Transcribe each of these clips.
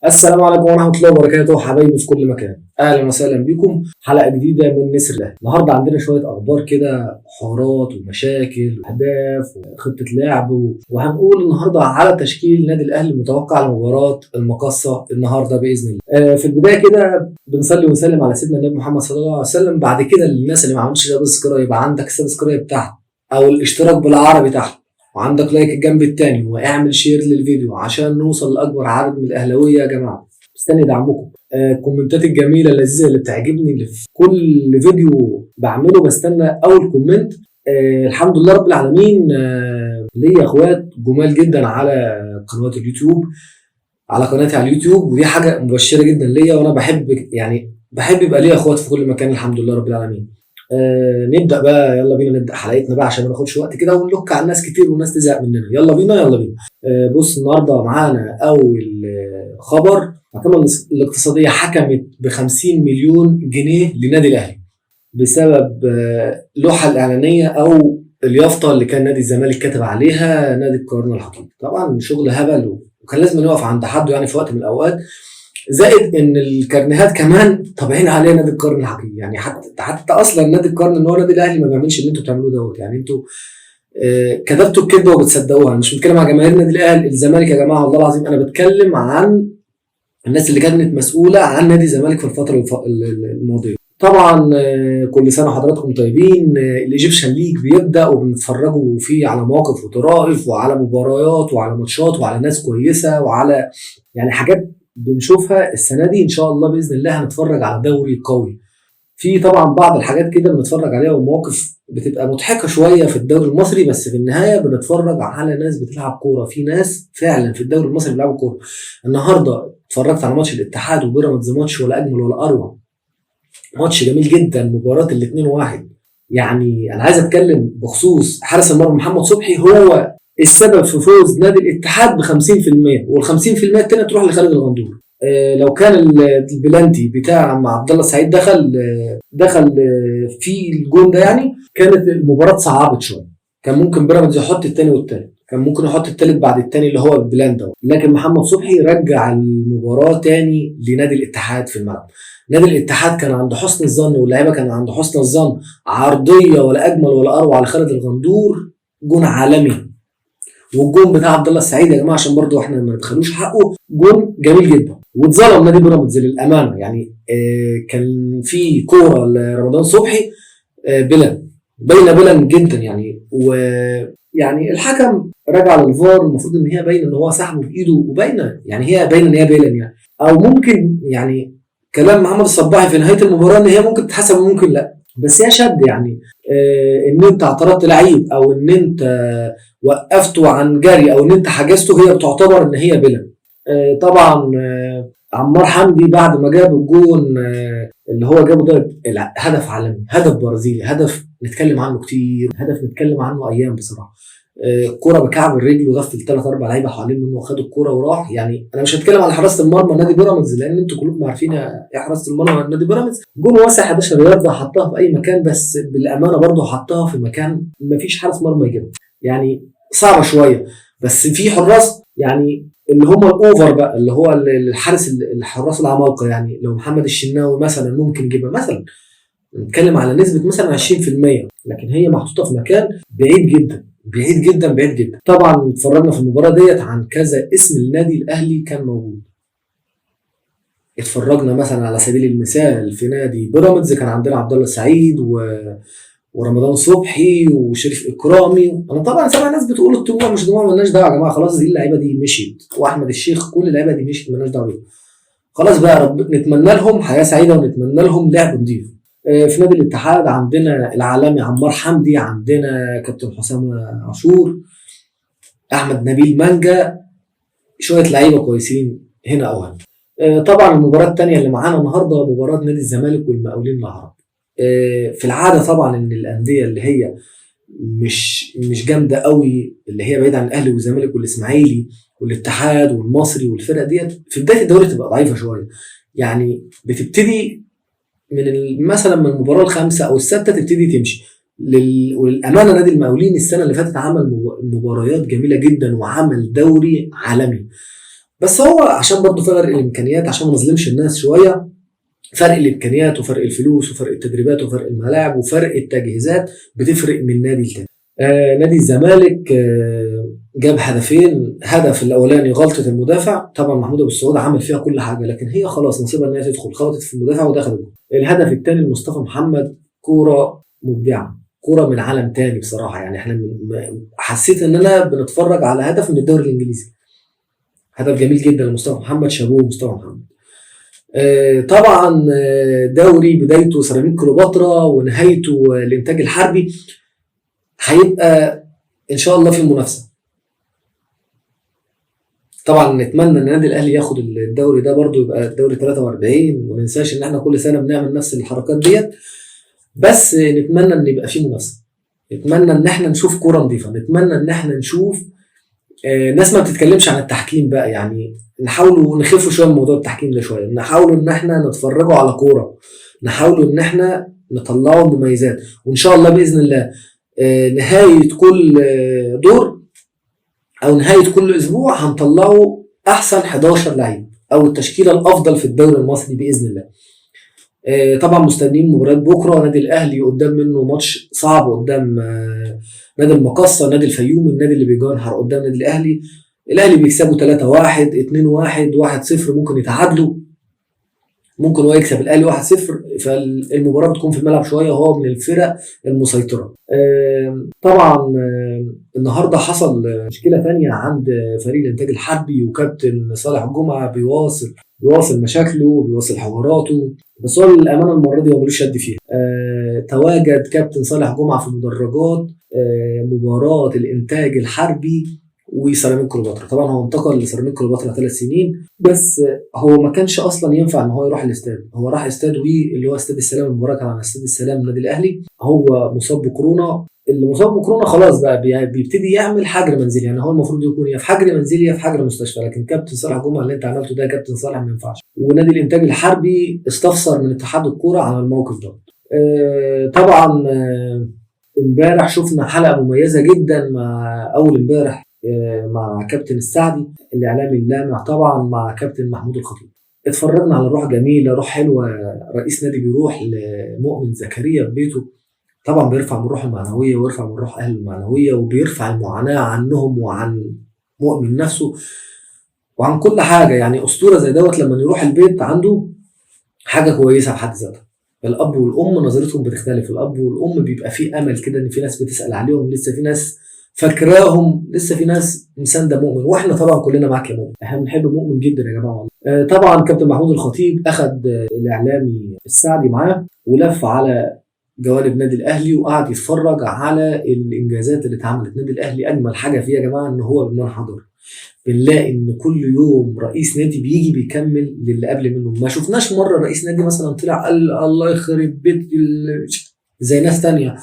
السلام عليكم ورحمة الله وبركاته حبايبي في كل مكان. أهلا وسهلا بكم حلقة جديدة من نسر الله. النهاردة عندنا شوية أخبار كده، حوارات ومشاكل وأهداف وخطة لعب وهنقول النهاردة على تشكيل النادي الأهلي المتوقع لمباراة المقصة النهاردة بإذن الله. في البداية كده بنصلي ونسلم على سيدنا النبي محمد صلى الله عليه وسلم. بعد كده للناس اللي ما عملتش سبسكرايب يبقى عندك سبسكرايب تحت أو الاشتراك بالعربي تحت، وعندك لايك الجنب التاني، واعمل شير للفيديو عشان نوصل لأكبر عدد من الأهلاوية يا جماعة. مستني دعمكم. الكومنتات الجميلة اللذيذة اللي بتعجبني اللي في كل فيديو بعمله بستنى أول كومنت. الحمد لله رب العالمين. ليا اخوات جمال جدا على قنوات اليوتيوب، على قناتي على اليوتيوب، ودي حاجة مبشرة جدا ليا، وأنا بحب يبقى ليا اخوات في كل مكان الحمد لله رب العالمين. نبدأ بقى، يلا بينا نبدأ حلقتنا بقى عشان ما ناخدش وقت كده ونلوك على الناس كتير والناس تزهق مننا. يلا بينا. بص، النهارده معانا أول خبر. المحكمة الاقتصادية حكمت ب50 مليون جنيه لنادي الأهلي بسبب اللوحة الإعلانية أو اليافطة اللي كان نادي الزمالك كاتب عليها نادي القرن الحقيقي. طبعا شغل هبل، وكان لازم نقف عند حده يعني في وقت من الأوقات. زائد ان الكارنيهات كمان طابعين عليها نادي القرن الحقيقي، يعني حتى اصلا نادي القرن اللي هو نادي الاهلي ما بيعملش اللي انتوا بتعملوه دوت. يعني انتوا كتبتوا الكذبه وبتصدقوها. مش بتكلم على جماهير نادي الاهلي الزمالك يا جماعه، والله العظيم انا بتكلم عن الناس اللي كانت مسؤوله عن نادي الزمالك في الفتره الماضيه. طبعا كل سنه حضراتكم طيبين. الايجيبشن ليج بيبدا وبنتفرجوا فيه على مواقف وطرائف وعلى مباريات وعلى ماتشات وعلى ناس كويسه وعلى يعني حاجات بنشوفها. السنه دي ان شاء الله باذن الله هنتفرج على دوري قوي. في طبعا بعض الحاجات كده بنتفرج عليها ومواقف بتبقى مضحكه شويه في الدوري المصري، بس في النهايه بنتفرج على ناس بتلعب كوره. في ناس فعلا في الدوري المصري بيلعبوا كوره. النهارده اتفرجت على ماتش الاتحاد وبيراميدز، ماتش ولا اجمل ولا اروع. ماتش جميل جدا، مباراه الاثنين واحد. يعني انا عايز اتكلم بخصوص حارس المرمى محمد صبحي، هو السبب في فوز نادي الاتحاد ب50%، وال50% التانية تروح لخالد الغندور. لو كان البلانتي بتاع عم عبد الله السعيد دخل في الجون ده، يعني كانت المباراه صعبت شويه. كان ممكن بيراميدز يحط الثاني والثالث، كان ممكن يحط الثالث بعد الثاني اللي هو البلان ده، لكن محمد صبحي رجع المباراه تاني لنادي الاتحاد في الملعب. نادي الاتحاد كان عند حسن الظن واللعيبه كان عند حسن الظن. عرضيه ولا اجمل ولا اروع على خالد الغندور، جون عالمي. والجون بتاع عبد الله السعيد يا جماعه عشان برضو احنا ما ندخلوش حقه، جون جميل جدا. واتظلم نادي بيراميدز للامانه، يعني كان في كوره لرمضان صبحي باينه جدا يعني. ويعني الحكم رجع للفار، المفروض ان هي باينه ان هو سحبه بايده، وباينه يعني هي باينه ان هي بيلن يعني. او ممكن يعني كلام محمد الصباحي في نهايه المباراه ان هي ممكن تتحسب وممكن لا، بس هي شد يعني. ان انت اعترضت لعيب او ان انت وقفته عن جري او ان انت حجزته، هي بتعتبر ان هي بلن. طبعا عمار حمدي بعد ما جاب الجون اللي هو جابه ده، هدف عالمي، هدف برازيلي، هدف نتكلم عنه كتير، هدف نتكلم عنه ايام بصراحه. كرة بكعب الرجل وغفل 3-4 لعيبه حوالين منه وخد الكرة وراح. يعني انا مش هتكلم على حراسه المرمى نادي بيراميدز لان انتوا كلكم عارفين ايه حراسه المرمى نادي بيراميدز. جون واسع 11 يارده حطها في اي مكان، بس بالامانه برضه حطها في مكان مفيش حارس مرمى يجيبها. يعني صعبه شويه، بس في حراس يعني اللي هم الاوفر بقى، اللي هو الحراس العمالقه. يعني لو محمد الشناوي مثلا ممكن يجيبها، مثلا نتكلم على نسبه مثلا 20%، لكن هي محطوطه في مكان بعيد جدا بعيد جدا بعيد جدا. طبعا اتفرجنا في المباراه ديت عن كذا اسم النادي الاهلي كان موجود. اتفرجنا مثلا على سبيل المثال في نادي بيراميدز كان عندنا عبد الله السعيد ورمضان صبحي وشريف اكرامي. انا طبعا سامع ناس بتقول الطموح مش طموح، مالناش دعوه يا جماعه، خلاص دي اللعيبه دي مشيت، واحمد الشيخ، كل اللعيبه دي مشيت مالناش دعوه بيهم. خلاص بقى، نتمنى لهم حياه سعيده ونتمنى لهم لعب نضيف. في نادي الاتحاد عندنا العالمي عمار حمدي، عندنا كابتن حسام عاشور، احمد نبيل مانجا، شويه لعيبه كويسين هنا او هنا. طبعا المباراه الثانيه اللي معانا النهارده مباراه نادي الزمالك والمقاولين العرب. في العاده طبعا ان الانديه اللي هي مش جامده قوي، اللي هي بعيد عن الاهلي والزمالك والاسماعيلي والاتحاد والمصري والفرق ديت، في بدايه الدوري تبقى ضعيفه شويه. يعني بتبتدي من مثلا من المباراه الخامسه او السادسه تبتدي تمشي. وللامانه نادي المقاولين السنه اللي فاتت عمل مباريات جميله جدا وعمل دوري عالمي، بس هو عشان برضه فرق الامكانيات، عشان ما نظلمش الناس شويه، فرق الامكانيات وفرق الفلوس وفرق التدريبات وفرق الملاعب وفرق التجهيزات بتفرق من نادي لتاني. نادي الزمالك جاب هدفين، هدف الاولاني غلطه المدافع، طبعا محمود ابو السعود عمل فيها كل حاجه، لكن هي خلاص نصيبها ان هي تدخل، خبطت في المدافع ودخلت. الهدف الثاني لمصطفى محمد كوره مبدعه، كوره من عالم تاني بصراحه، يعني احنا حسيت ان انا بنتفرج على هدف من الدوري الانجليزي. هدف جميل جدا لمصطفى محمد، شابوه مصطفى محمد. طبعا دوري بدايته سيراميك كليوباترا ونهايته الانتاج الحربي، هيبقى ان شاء الله في منافسه. طبعا نتمنى ان النادي الاهلي ياخد الدوري ده برضو، يبقى الدوري 43، وما ننساش ان احنا كل سنه بنعمل نفس الحركات ديت، بس نتمنى ان يبقى في منافسه، نتمنى ان احنا نشوف كوره نظيفه، نتمنى ان احنا نشوف ناس ما بتتكلمش عن التحكيم بقى، يعني نحاولوا نخفوا شويه من موضوع التحكيم ده شويه، نحاولوا ان احنا نتفرجوا على كوره، نحاولوا ان احنا نطلعوا مميزات، وان شاء الله باذن الله نهايه كل دور او نهايه كل اسبوع هنطلعوا احسن 11 لعيب او التشكيله الافضل في الدوري المصري باذن الله. طبعا مستنيين مباراه بكره، نادي الاهلي قدام منه ماتش صعب قدام نادي المقصه، نادي الفيوم، النادي اللي بيجنحر قدام نادي الاهلي. الاهلي بيكسبوا 3-1 2-1 1-0، ممكن يتعادلوا، ممكن هو يكسب الاهلي 1-0، فالمباراه بتكون في الملعب شويه، وهو من الفرق المسيطره. طبعا النهارده حصل مشكله ثانيه عند فريق الانتاج الحربي، وكابتن صالح جمعه بيواصل مشاكله وبيواصل حواراته، بس هو للامانه المره دي هو ملوش يد فيها. تواجد كابتن صالح جمعه في مدرجات مباراه الانتاج الحربي وسيراميك كليوباترا. طبعا هو انتقل لسيراميك كليوباترا 3 سنين، بس هو ما كانش اصلا ينفع ان هو يروح الاستاد، هو راح استاد اللي هو استاد السلام، المباراه كان على استاد السلام النادي الاهلي. هو مصاب بكورونا، اللي مصاب بكورونا خلاص بقى بيبتدي يعمل حجر منزلي، يعني هو المفروض يكون يا في حجر منزلي يا في حجر مستشفى، لكن كابتن صالح جمعه اللي انت عملته ده كابتن صالح ما ينفعش. ونادي الانتاج الحربي استفسر من اتحاد الكوره على الموقف ده. طبعا امبارح شفنا حلقه مميزه جدا اول امبارح مع كابتن السعدي الاعلامي اللامع، طبعا مع كابتن محمود الخطيب. اتفرجنا على روح جميله، روح حلوه، رئيس نادي بيروح لمؤمن زكريا في بيته، طبعا بيرفع من روح المعنويه ويرفع من روح اهل المعنويه، وبيرفع المعاناه عنهم وعن مؤمن نفسه وعن كل حاجه. يعني اسطوره زي دوت لما يروح البيت عنده حاجه كويسه بحد ذاتها. الاب والام نظرتهم بتختلف، الاب والام بيبقى فيه امل كده ان في ناس بتسال عليهم، لسه في ناس فاكراهم، لسه في ناس مسانده مؤمن، واحنا طبعا كلنا معاك يا مؤمن، احنا بنحب مؤمن جدا يا جماعه والله. طبعا كابتن محمود الخطيب اخذ الاعلامي السعدي معاه ولف على جوانب نادي الاهلي وقعد يتفرج على الانجازات اللي اتعملت. نادي الاهلي اجمل حاجه فيه يا جماعه ان هو بالمنحدر، بنلاقي ان كل يوم رئيس نادي بيجي بيكمل للي قبل منه. ما شفناش مره رئيس نادي مثلا طلع قال الله يخرب بيت زي ناس تانية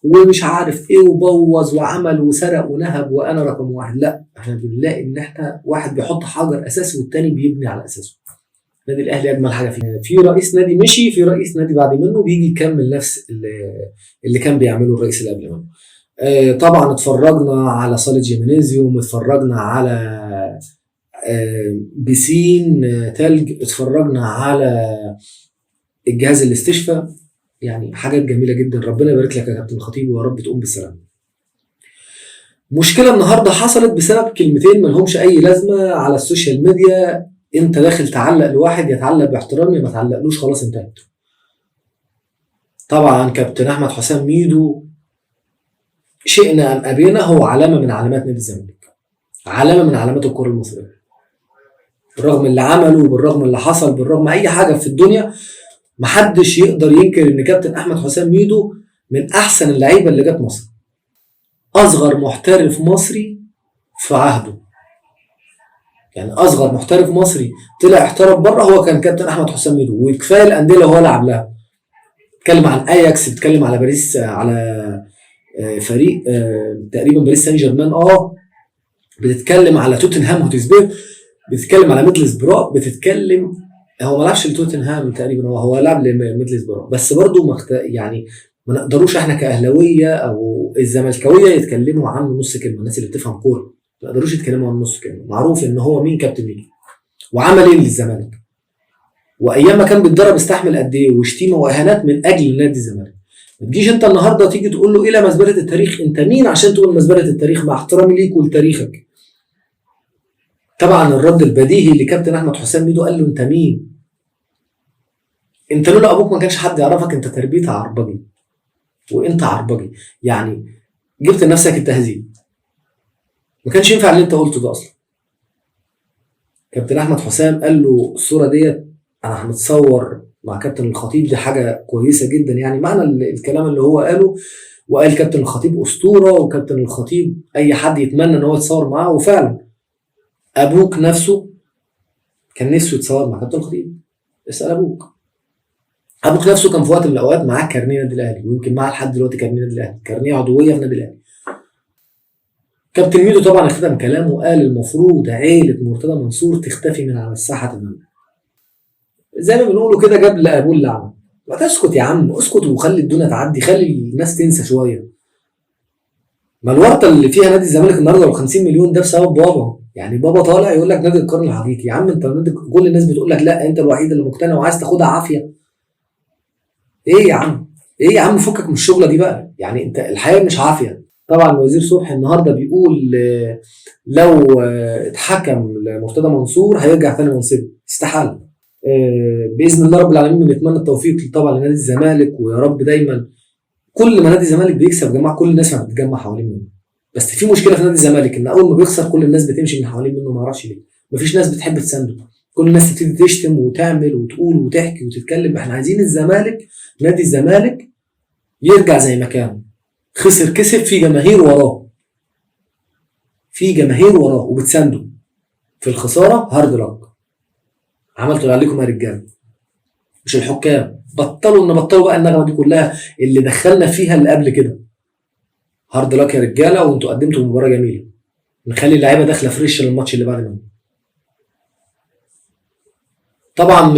ومش عارف ايه وبوظ وعمل وسرق ونهب وانا رقم واحد، لا، احنا بنلاقي ان احنا واحد بيحط حجر اساسي والتاني بيبني على اساسه. نادي الاهلي اجمل حاجه فيه في رئيس نادي مشي، في رئيس نادي بعد منه بيجي يكمل نفس اللي كان بيعمله الرئيس اللي قبل منه. طبعا اتفرجنا على صالة جيمنازيوم، اتفرجنا على بسين تلج، اتفرجنا على الجهاز الاستشفاء، يعني حاجات جميله جدا. ربنا يبارك لك يا كابتن خطيب ويا رب تقوم بالسلامه. مشكله النهارده حصلت بسبب كلمتين ما لهمش اي لازمه على السوشيال ميديا، انت داخل تعلق لواحد يتعلق باحترام، ما تعلقلوش خلاص انتهت. طبعا كابتن احمد حسام ميدو شئنا ام ابينا هو علامه من علامات نادي الزمالك، علامه من علامات الكره المصريه، بالرغم اللي عمله، بالرغم اللي حصل، بالرغم اي حاجه في الدنيا، محدش يقدر ينكر ان كابتن احمد حسام ميدو من احسن اللعيبه اللي جت مصر، اصغر محترف مصري في عهده، يعني اصغر محترف مصري طلع احترف بره هو كان كابتن احمد حسام ميدو، وكفايه الانديه اللي هو لعب لها. بتكلم عن اياكس، بتكلم على باريس، على فريق تقريبا باريس سان جيرمان، بتتكلم على توتنهام هوتسبير، بتتكلم على ميدلسبرا، بتتكلم هو ما لعبش لتوتنهام تقريبا، هو لعب لميدلسبرا، بس برضه يعني ما نقدروش احنا كاهلاويه او الزملكاويه يتكلموا عنه نص كلمه. الناس اللي بتفهم كوره ما يقدروش يتكلموا عنه نص كلمه. معروف ان هو مين كابتن ميدو، وعمل ايه للزمالك، وايام ما كان بيتدرب استحمل قد ايه وشتيمه واهانات من اجل نادي الزمالك. ما تجيش انت النهارده تيجي تقول له الى مزبله التاريخ. انت مين عشان تقول مزبله التاريخ؟ مع احترامي ليك ولتاريخك. طبعا الرد البديهي اللي كابتن احمد حسام ميدو قال له انت مين؟ انت لولا ابوك ما كانش حد يعرفك، انت تربيتها عربجي وانت عربجي، يعني جبت لنفسك التهزيء. ما كانش ينفع اللي انت قلته ده اصلا. كابتن احمد حسام قال له الصوره ديت انا هنتصور مع كابتن الخطيب، دي حاجه كويسه جدا، يعني معنى الكلام اللي هو قاله. وقال كابتن الخطيب اسطوره، وكابتن الخطيب اي حد يتمنى ان هو يتصور معاه. وفعلا ابوك نفسه كان نفسه يتصور مع كابتن الخطيب. اسال ابوك. ابوك نفسه كان في وقت من الاوقات معاه كارنيه نادي الاهلي، ويمكن معاه لحد دلوقتي كارنيه نادي الاهلي، كارنيه عضويه في نادي الاهلي. كابتن ميدو طبعا اختتم كلامه وقال المفروض عيله مرتضى منصور تختفي من على الساحه تماما. زي ما بنقولوا كده جاب لابوه اللعنه. ما تسكت يا عم، اسكت وخلي الدنيا تعدي، خلي الناس تنسى شويه. ما الورطه اللي فيها نادي الزمالك النهارده ب 50 مليون ده بسبب بابا. يعني بابا طالع يقول لك نادي القرن الحقيقي. يا عم انت نادي، كل الناس بتقول لك لا انت الوحيد اللي مقتنع وعايز تاخدها عافيه. ايه يا عم؟ ايه يا عم فكك من الشغله دي بقى. يعني انت الحياه مش عافيه. طبعا وزير صبحي النهارده بيقول لو اتحكم لمرتضى منصور هيرجع تاني منصبه. استحاله. باذن الله رب العالمين بنتمنى التوفيق طبعا لنادي الزمالك، ويا رب دايما كل ما نادي الزمالك بيكسب يا جماعه كل الناس بتتجمع حوالين منه. بس في مشكله في نادي الزمالك ان اول ما بيخسر كل الناس بتمشي من حوالين منه، ما اعرفش ليه. مفيش ناس بتحب تسنده، كل الناس تبتدي تشتم وتعمل وتقول وتحكي وتتكلم. احنا عايزين الزمالك، نادي الزمالك يرجع زي ما كان. خسر كسب، في جماهير وراه، في جماهير وراه وبتسنده. في الخساره هارد لك. عملتوا اللي عليكم يا رجاله، مش الحكام. بطلوا بقى النغمه دي كلها اللي دخلنا فيها اللي قبل كده. هارد لك يا رجاله، وانتوا قدمتوا مباراه جميله. نخلي اللعيبه داخله فريش للماتش اللي بعد منه. طبعا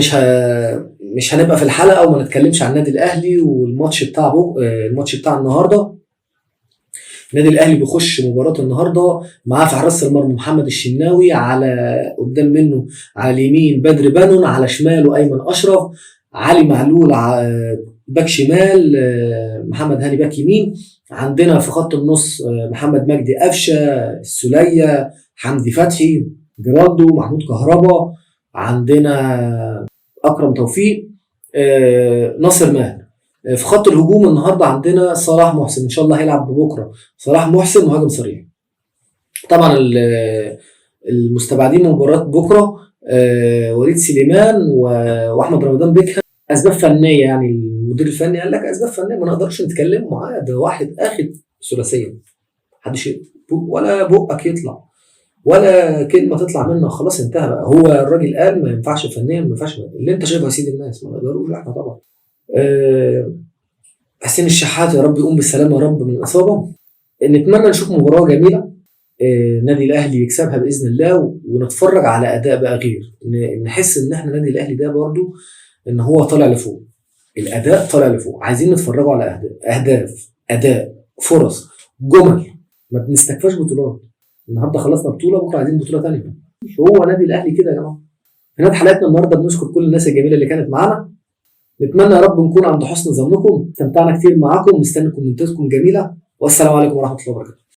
مش هنبقى في الحلقه وما نتكلمش عن النادي الاهلي والماتش بتاع الماتش بتاع النهارده. النادي الاهلي بيخش مباراه النهارده معاه في حراسه المرمى محمد الشناوي، على قدام منه على اليمين بدر بنون، على شماله ايمن اشرف، علي معلول باك شمال، محمد هاني باك يمين. عندنا في خط النص محمد مجدي قفشه، السوليه، حمدي فتحي، جيرالدو، محمود كهربا. عندنا اكرم توفيق، ناصر ماهر. في خط الهجوم النهارده عندنا صلاح محسن، ان شاء الله هيلعب بكره. صلاح محسن مهاجم صريح. طبعا المستبعدين من مباراه بكره وليد سليمان واحمد رمضان بيكهام. اسباب فنيه، يعني المدير الفني قال لك اسباب فنيه ما نقدرش نتكلم معاه، ده واحد اخد ثلاثيه. محدش ولا بقك يطلع ولا كلمه تطلع منه، خلاص انتهى بقى. هو الراجل قال ما ينفعش فنيا، ما ينفعش اللي انت شايفه يا سيدي الناس، ما نقدروش احنا طبعا. حسين الشحات يا رب يقوم بالسلامه يا رب من الاصابه. نتمنى نشوف مباراه جميله، النادي الاهلي يكسبها باذن الله، ونتفرج على اداء بقى غير، نحس ان احنا النادي الاهلي ده برضو ان هو طالع لفوق. الاداء طالع لفوق، عايزين نتفرجوا على اهداف، اداء، فرص، جمل. ما بنستكفاش بطولات. النهارده خلصنا بطوله، بكره عايزين بطوله ثانيه. مش هو نادي الاهلي كده يا جماعه. في نهايه حلقتنا النهارده بنشكر كل الناس الجميله اللي كانت معانا. نتمنى يا رب نكون عند حسن ظنكم. استمتعنا كتير معاكم، مستني كومنتاتكم جميله، والسلام عليكم ورحمه الله وبركاته.